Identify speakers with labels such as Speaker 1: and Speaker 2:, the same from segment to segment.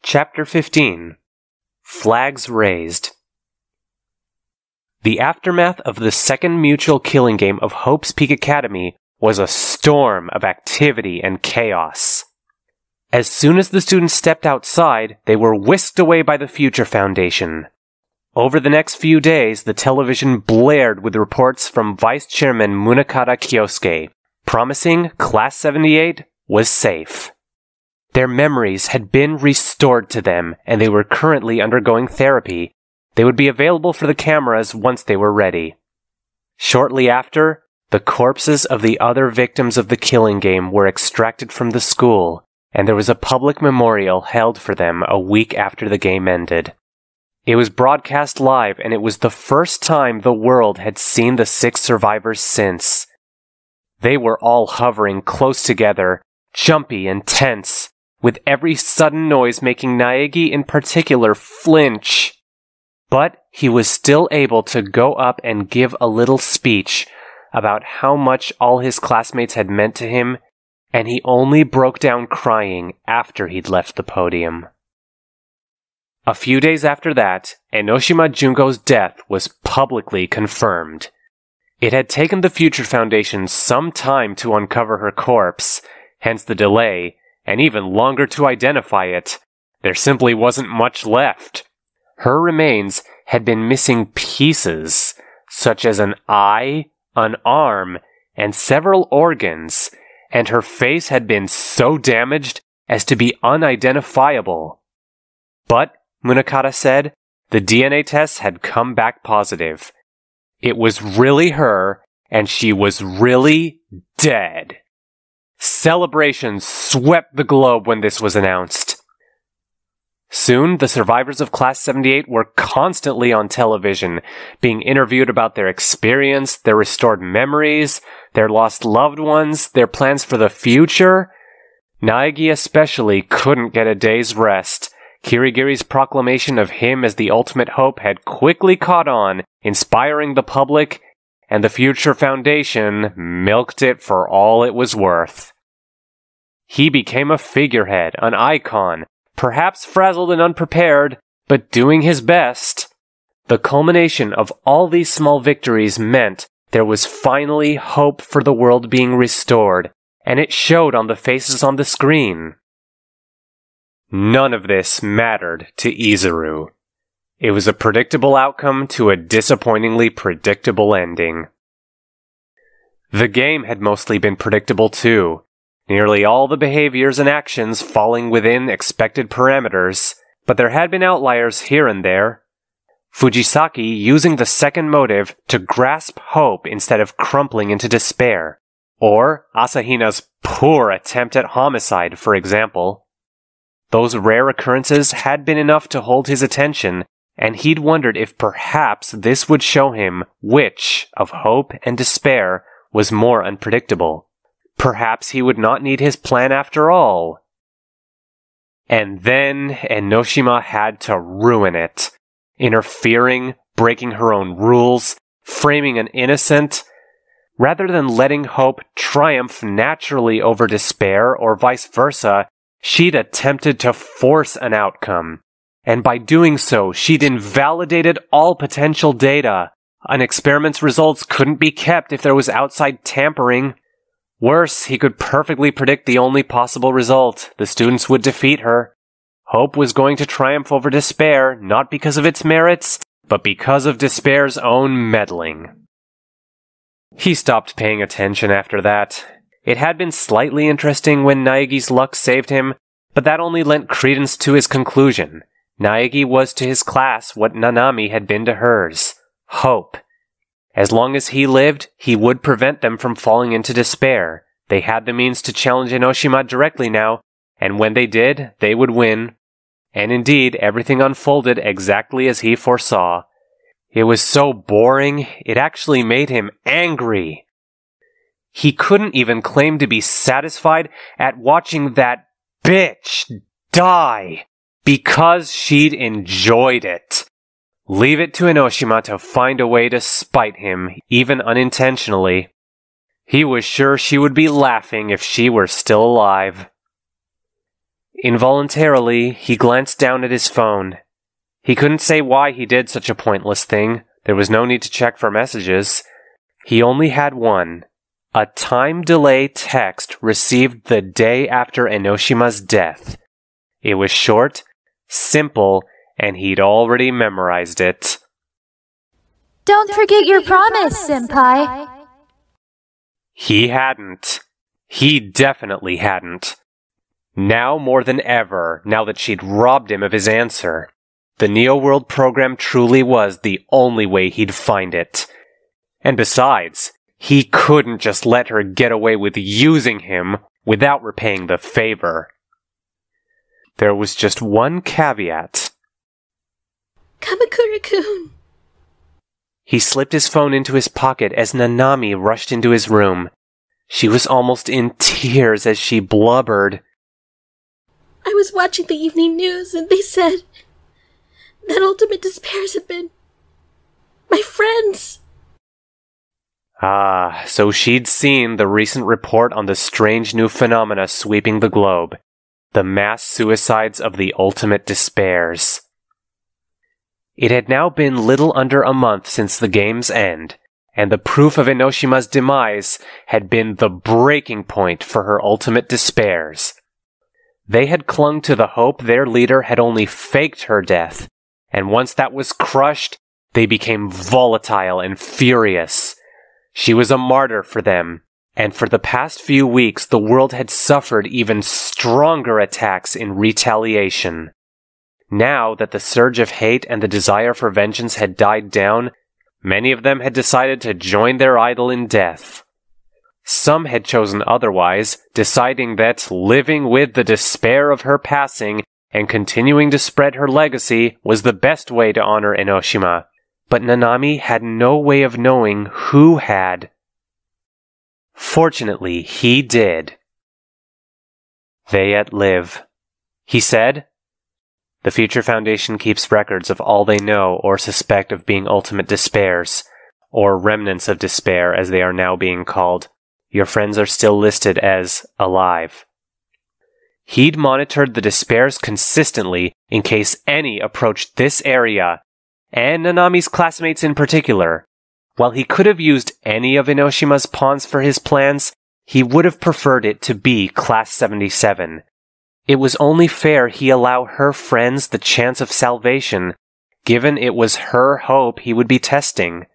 Speaker 1: Chapter 15 Flags Raised. The aftermath of the second mutual killing game of Hope's Peak Academy was a storm of activity and chaos. As soon as the students stepped outside, they were whisked away by the Future Foundation. Over the next few days, the television blared with reports from Vice Chairman Munakata Kyosuke, promising Class 78 was safe. Their memories had been restored to them, and they were currently undergoing therapy. They would be available for the cameras once they were ready. Shortly after, the corpses of the other victims of the killing game were extracted from the school, and there was a public memorial held for them a week after the game ended. It was broadcast live, and it was the first time the world had seen the 6 survivors since. They were all hovering close together, jumpy and tense, with every sudden noise making Naegi in particular flinch. But he was still able to go up and give a little speech about how much all his classmates had meant to him, and he only broke down crying after he'd left the podium. A few days after that, Enoshima Junko's death was publicly confirmed. It had taken the Future Foundation some time to uncover her corpse, hence the delay, and even longer to identify it. There simply wasn't much left. Her remains had been missing pieces, such as an eye, an arm, and several organs, and her face had been so damaged as to be unidentifiable. But, Munakata said, the DNA tests had come back positive. It was really her, and she was really dead. Celebrations swept the globe when this was announced. Soon, the survivors of Class 78 were constantly on television, being interviewed about their experience, their restored memories, their lost loved ones, their plans for the future. Naegi especially couldn't get a day's rest. Kirigiri's proclamation of him as the ultimate hope had quickly caught on, inspiring the public, and the Future Foundation milked it for all it was worth. He became a figurehead, an icon, perhaps frazzled and unprepared, but doing his best. The culmination of all these small victories meant there was finally hope for the world being restored, and it showed on the faces on the screen. None of this mattered to Izuru. It was a predictable outcome to a disappointingly predictable ending. The game had mostly been predictable too, nearly all the behaviors and actions falling within expected parameters, but there had been outliers here and there. Fujisaki using the second motive to grasp hope instead of crumpling into despair, or Asahina's poor attempt at homicide, for example. Those rare occurrences had been enough to hold his attention, and he'd wondered if perhaps this would show him which of hope and despair was more unpredictable. Perhaps he would not need his plan after all. And then Enoshima had to ruin it, interfering, breaking her own rules, framing an innocent. Rather than letting hope triumph naturally over despair or vice versa, she'd attempted to force an outcome, and by doing so, she'd invalidated all potential data. An experiment's results couldn't be kept if there was outside tampering. Worse, he could perfectly predict the only possible result. The students would defeat her. Hope was going to triumph over despair, not because of its merits, but because of despair's own meddling. He stopped paying attention after that. It had been slightly interesting when Naegi's luck saved him, but that only lent credence to his conclusion. Naegi was to his class what Nanami had been to hers. Hope. As long as he lived, he would prevent them from falling into despair. They had the means to challenge Enoshima directly now, and when they did, they would win. And indeed, everything unfolded exactly as he foresaw. It was so boring, it actually made him angry. He couldn't even claim to be satisfied at watching that bitch die because she'd enjoyed it. Leave it to Enoshima to find a way to spite him, even unintentionally. He was sure she would be laughing if she were still alive. Involuntarily, he glanced down at his phone. He couldn't say why he did such a pointless thing. There was no need to check for messages. He only had one. A time delay text received the day after Enoshima's death. It was short, simple, and he'd already memorized it.
Speaker 2: Don't forget your promise, Senpai.
Speaker 1: He hadn't. He definitely hadn't. Now more than ever, now that she'd robbed him of his answer, the Neo World program truly was the only way he'd find it. And besides, he couldn't just let her get away with using him without repaying the favor. There was just one caveat.
Speaker 2: Kamakura-kun.
Speaker 1: He slipped his phone into his pocket as Nanami rushed into his room. She was almost in tears as she blubbered.
Speaker 2: I was watching the evening news and they said that ultimate despairs had been my friends.
Speaker 1: Ah, so she'd seen the recent report on the strange new phenomena sweeping the globe. The mass suicides of the ultimate despairs. It had now been little under a month since the game's end, and the proof of Enoshima's demise had been the breaking point for her ultimate despairs. They had clung to the hope their leader had only faked her death, and once that was crushed, they became volatile and furious. She was a martyr for them, and for the past few weeks the world had suffered even stronger attacks in retaliation. Now that the surge of hate and the desire for vengeance had died down, many of them had decided to join their idol in death. Some had chosen otherwise, deciding that living with the despair of her passing and continuing to spread her legacy was the best way to honor Enoshima. But Nanami had no way of knowing who had. Fortunately, he did. They yet live. He said, "The Future Foundation keeps records of all they know or suspect of being ultimate despairs, or remnants of despair as they are now being called. Your friends are still listed as alive." He'd monitored the despairs consistently in case any approached this area, and Nanami's classmates in particular. While he could have used any of Enoshima's pawns for his plans, he would have preferred it to be Class 77. It was only fair he allow her friends the chance of salvation, given it was her hope he would be testing.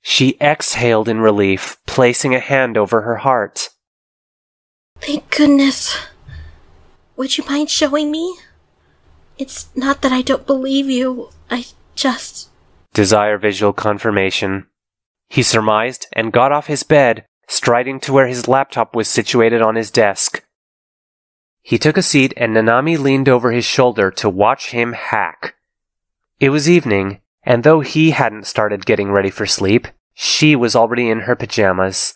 Speaker 1: She exhaled in relief, placing a hand over her heart.
Speaker 2: Thank goodness. Would you mind showing me? It's not that I don't believe you, I just...
Speaker 1: Desire visual confirmation. He surmised and got off his bed, striding to where his laptop was situated on his desk. He took a seat and Nanami leaned over his shoulder to watch him hack. It was evening, and though he hadn't started getting ready for sleep, she was already in her pajamas.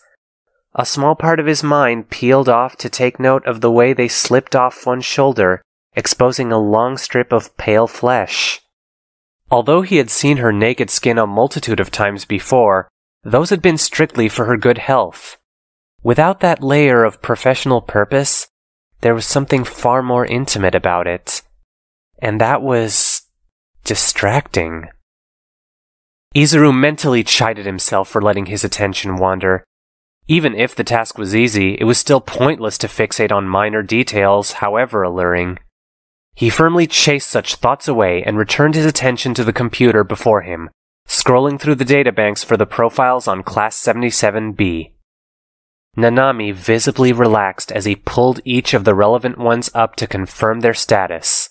Speaker 1: A small part of his mind peeled off to take note of the way they slipped off one shoulder, exposing a long strip of pale flesh. Although he had seen her naked skin a multitude of times before, those had been strictly for her good health. Without that layer of professional purpose, there was something far more intimate about it. And that was... distracting. Izuru mentally chided himself for letting his attention wander. Even if the task was easy, it was still pointless to fixate on minor details, however alluring. He firmly chased such thoughts away and returned his attention to the computer before him, scrolling through the databanks for the profiles on Class 77B. Nanami visibly relaxed as he pulled each of the relevant ones up to confirm their status.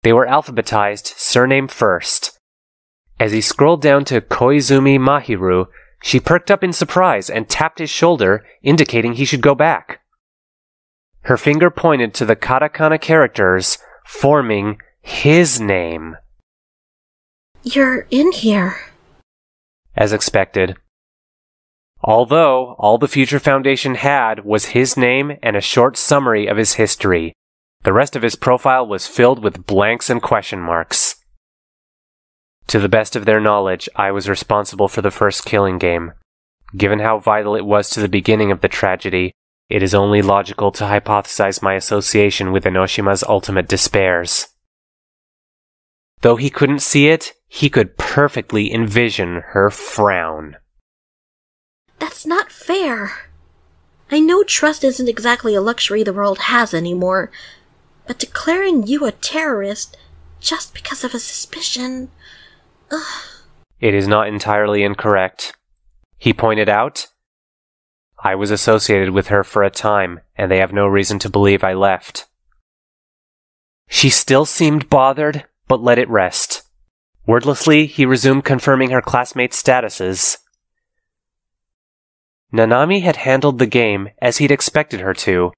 Speaker 1: They were alphabetized, surname first. As he scrolled down to Koizumi Mahiru, she perked up in surprise and tapped his shoulder, indicating he should go back. Her finger pointed to the katakana characters, forming his name.
Speaker 2: You're in here.
Speaker 1: As expected. Although all the Future Foundation had was his name and a short summary of his history, the rest of his profile was filled with blanks and question marks. To the best of their knowledge, I was responsible for the first killing game. Given how vital it was to the beginning of the tragedy, It is only logical to hypothesize my association with Enoshima's ultimate despairs. Though he couldn't see it, he could perfectly envision her frown.
Speaker 2: That's not fair. I know trust isn't exactly a luxury the world has anymore, but declaring you a terrorist just because of a suspicion... Ugh.
Speaker 1: It is not entirely incorrect. He pointed out, I was associated with her for a time, and they have no reason to believe I left. She still seemed bothered, but let it rest. Wordlessly, he resumed confirming her classmates' statuses. Nanami had handled the game as he'd expected her to,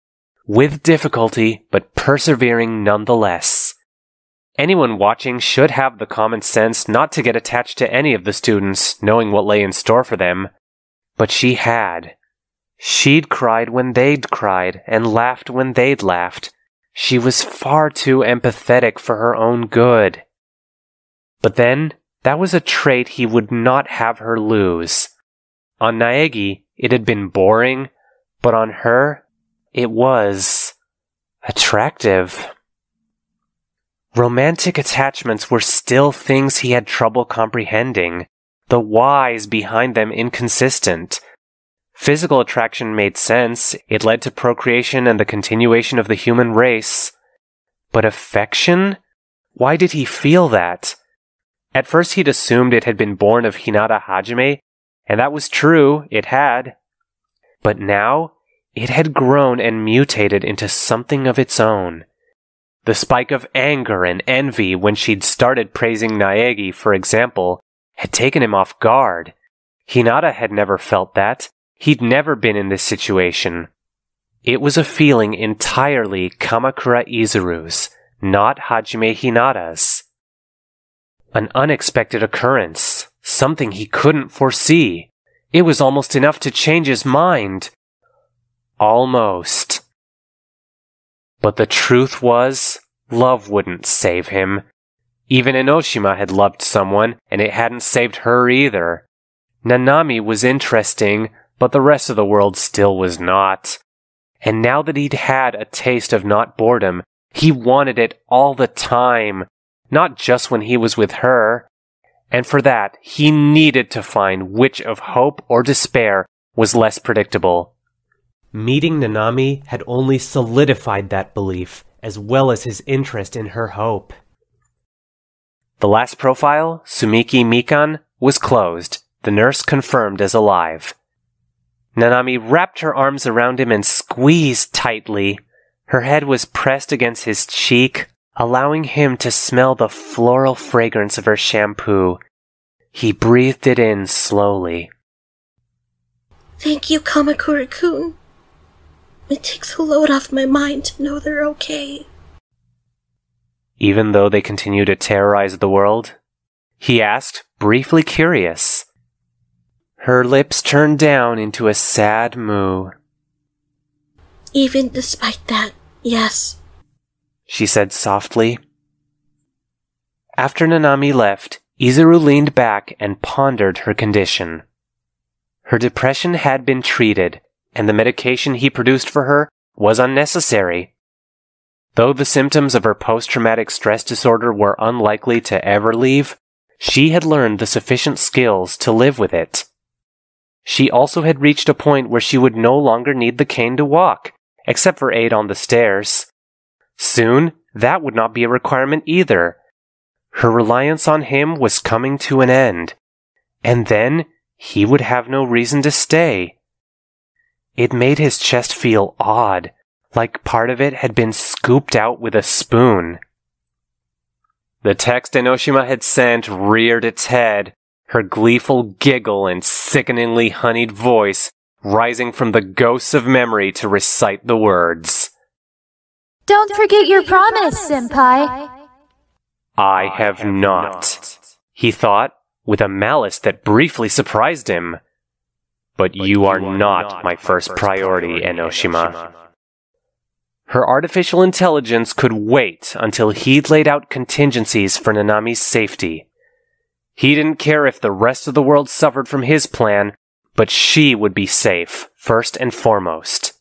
Speaker 1: with difficulty, but persevering nonetheless. Anyone watching should have the common sense not to get attached to any of the students, knowing what lay in store for them. But she had. She'd cried when they'd cried, and laughed when they'd laughed. She was far too empathetic for her own good. But then, that was a trait he would not have her lose. On Naegi, it had been boring, but on her, it was attractive. Romantic attachments were still things he had trouble comprehending, the whys behind them inconsistent. Physical attraction made sense, it led to procreation and the continuation of the human race. But affection? Why did he feel that? At first he'd assumed it had been born of Hinata Hajime, and that was true, it had. But now, it had grown and mutated into something of its own. The spike of anger and envy when she'd started praising Naegi, for example, had taken him off guard. Hinata had never felt that. He'd never been in this situation. It was a feeling entirely Kamakura Izuru's, not Hajime Hinata's. An unexpected occurrence, something he couldn't foresee. It was almost enough to change his mind. Almost. But the truth was, love wouldn't save him. Even Enoshima had loved someone, and it hadn't saved her either. Nanami was interesting, but the rest of the world still was not. And now that he'd had a taste of not boredom, he wanted it all the time, not just when he was with her. And for that, he needed to find which of hope or despair was less predictable. Meeting Nanami had only solidified that belief, as well as his interest in her hope. The last profile, Sumiki Mikan, was closed, the nurse confirmed as alive. Nanami wrapped her arms around him and squeezed tightly. Her head was pressed against his cheek, allowing him to smell the floral fragrance of her shampoo. He breathed it in slowly.
Speaker 2: Thank you, Kamakura-kun. It takes a load off my mind to know they're okay.
Speaker 1: Even though they continue to terrorize the world? He asked, briefly curious. Her lips turned down into a sad moo.
Speaker 2: Even despite that, yes.
Speaker 1: She said softly. After Nanami left, Izuru leaned back and pondered her condition. Her depression had been treated, and the medication he produced for her was unnecessary. Though the symptoms of her post-traumatic stress disorder were unlikely to ever leave, she had learned the sufficient skills to live with it. She also had reached a point where she would no longer need the cane to walk, except for aid on the stairs. Soon, that would not be a requirement either. Her reliance on him was coming to an end, and then he would have no reason to stay. It made his chest feel odd, like part of it had been scooped out with a spoon. The text Enoshima had sent reared its head, her gleeful giggle and sickeningly honeyed voice rising from the ghosts of memory to recite the words.
Speaker 3: Don't forget your promise, Senpai.
Speaker 1: I have not, he thought, with a malice that briefly surprised him. But you are not my first priority, Enoshima. Her artificial intelligence could wait until he'd laid out contingencies for Nanami's safety. He didn't care if the rest of the world suffered from his plan, but she would be safe, first and foremost.